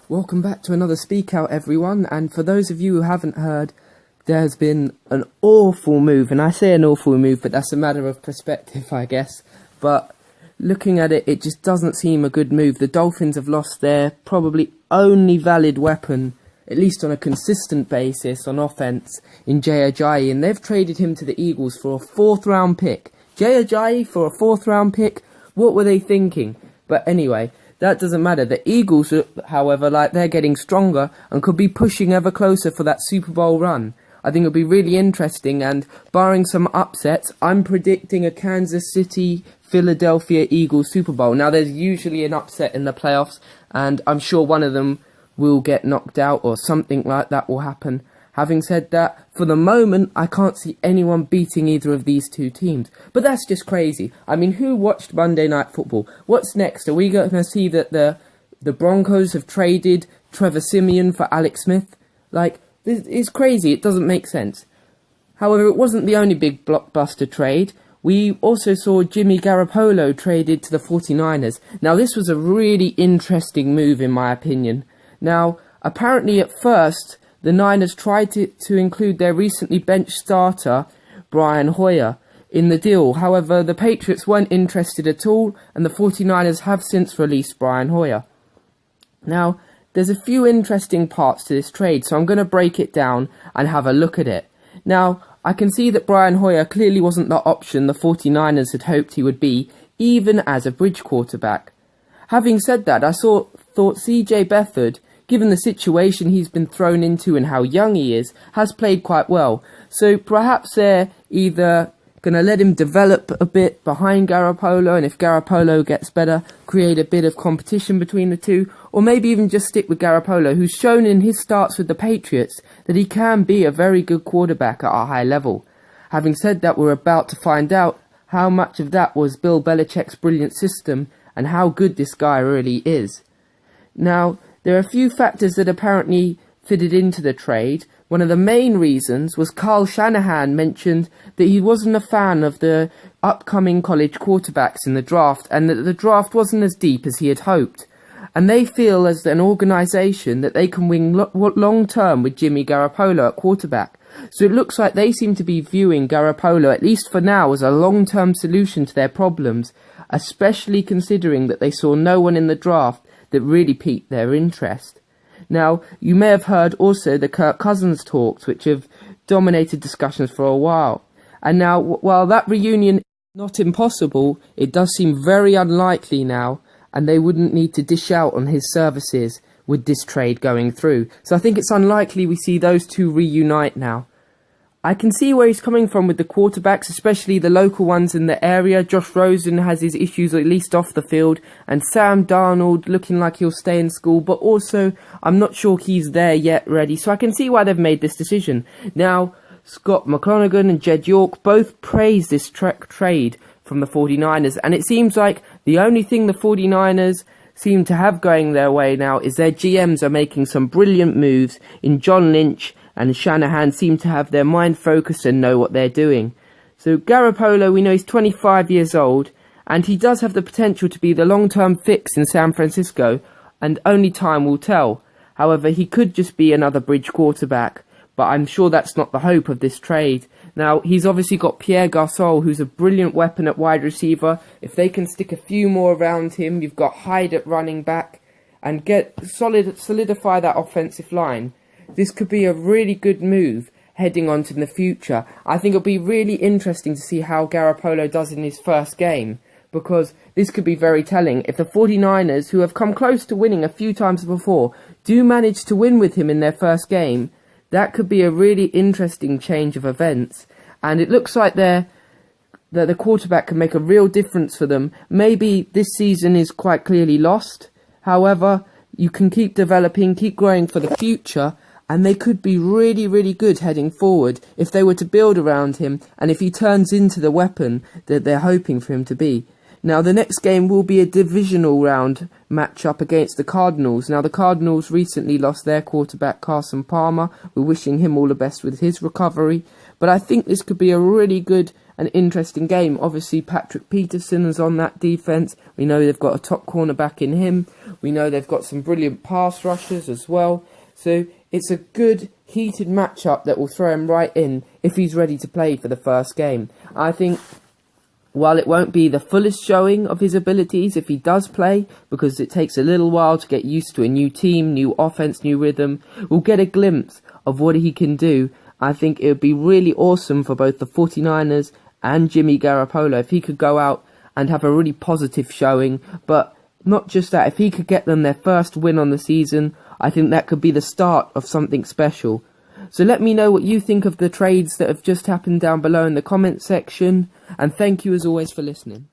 Welcome back to another Speak Out, everyone. And for those of you who haven't heard, there's been an awful move. And I say an awful move, but that's a matter of perspective, I guess. But looking at it, it just doesn't seem a good move. The Dolphins have lost their probably only valid weapon, at least on a consistent basis, on offense, in Jay Ajayi. And they've traded him to the Eagles for a 4th-round pick. Jay Ajayi for a 4th-round pick? What were they thinking? But anyway, that doesn't matter. The Eagles, however, they're getting stronger and could be pushing ever closer for that Super Bowl run. I think it'll be really interesting, and barring some upsets, I'm predicting a Kansas City, Philadelphia Eagles Super Bowl. Now, there's usually an upset in the playoffs, and I'm sure one of them will get knocked out or something like that will happen. Having said that, for the moment, I can't see anyone beating either of these two teams. But that's just crazy. I mean, who watched Monday Night Football? What's next? Are we going to see that the Broncos have traded Trevor Siemian for Alex Smith? This is crazy. It doesn't make sense. However, it wasn't the only big blockbuster trade. We also saw Jimmy Garoppolo traded to the 49ers. Now, this was a really interesting move, in my opinion. Now, apparently at first, the Niners tried to include their recently benched starter, Brian Hoyer, in the deal. However, the Patriots weren't interested at all, and the 49ers have since released Brian Hoyer. Now, there's a few interesting parts to this trade, so I'm going to break it down and have a look at it. Now, I can see that Brian Hoyer clearly wasn't the option the 49ers had hoped he would be, even as a bridge quarterback. Having said that, I thought CJ Beathard, given the situation he's been thrown into and how young he is, has played quite well. So perhaps they're either going to let him develop a bit behind Garoppolo, and if Garoppolo gets better, create a bit of competition between the two, or maybe even just stick with Garoppolo, who's shown in his starts with the Patriots that he can be a very good quarterback at a high level. Having said that, we're about to find out how much of that was Bill Belichick's brilliant system and how good this guy really is. Now, there are a few factors that apparently fitted into the trade. One of the main reasons was Kyle Shanahan mentioned that he wasn't a fan of the upcoming college quarterbacks in the draft, and that the draft wasn't as deep as he had hoped. And they feel as an organisation that they can win long term with Jimmy Garoppolo at quarterback. So it looks like they seem to be viewing Garoppolo, at least for now, as a long-term solution to their problems, especially considering that they saw no one in the draft that really piqued their interest. Now, you may have heard also the Kirk Cousins talks, which have dominated discussions for a while. And now, while that reunion is not impossible, it does seem very unlikely now, and they wouldn't need to dish out on his services with this trade going through. So I think it's unlikely we see those two reunite now. I can see where he's coming from with the quarterbacks, especially the local ones in the area. Josh Rosen has his issues, at least off the field, and Sam Darnold looking like he'll stay in school, but also I'm not sure he's there yet ready, so I can see why they've made this decision. Now, Scott McClonagan and Jed York both praised this trade from the 49ers, and it seems like the only thing the 49ers seem to have going their way now is their GMs are making some brilliant moves in John Lynch, and Shanahan seem to have their mind focused and know what they're doing. So Garoppolo, we know he's 25 years old, and he does have the potential to be the long-term fix in San Francisco, and only time will tell. However, he could just be another bridge quarterback, but I'm sure that's not the hope of this trade. Now, he's obviously got Pierre Garçon, who's a brilliant weapon at wide receiver. If they can stick a few more around him, you've got Hyde at running back, and solidify that offensive line. This could be a really good move heading on to the future. I think it'll be really interesting to see how Garoppolo does in his first game, because this could be very telling. If the 49ers, who have come close to winning a few times before, do manage to win with him in their first game, that could be a really interesting change of events. And it looks like that the quarterback can make a real difference for them. Maybe this season is quite clearly lost. However, you can keep developing, keep growing for the future, and they could be really, really good heading forward if they were to build around him and if he turns into the weapon that they're hoping for him to be. Now, the next game will be a divisional round matchup against the Cardinals. Now, the Cardinals recently lost their quarterback, Carson Palmer. We're wishing him all the best with his recovery. But I think this could be a really good and interesting game. Obviously, Patrick Peterson is on that defense. We know they've got a top cornerback in him. We know they've got some brilliant pass rushers as well. So it's a good, heated matchup that will throw him right in if he's ready to play for the first game. I think, while it won't be the fullest showing of his abilities if he does play, because it takes a little while to get used to a new team, new offense, new rhythm, we'll get a glimpse of what he can do. I think it would be really awesome for both the 49ers and Jimmy Garoppolo if he could go out and have a really positive showing. But not just that, if he could get them their first win on the season, I think that could be the start of something special. So let me know what you think of the trades that have just happened down below in the comments section, and thank you as always for listening.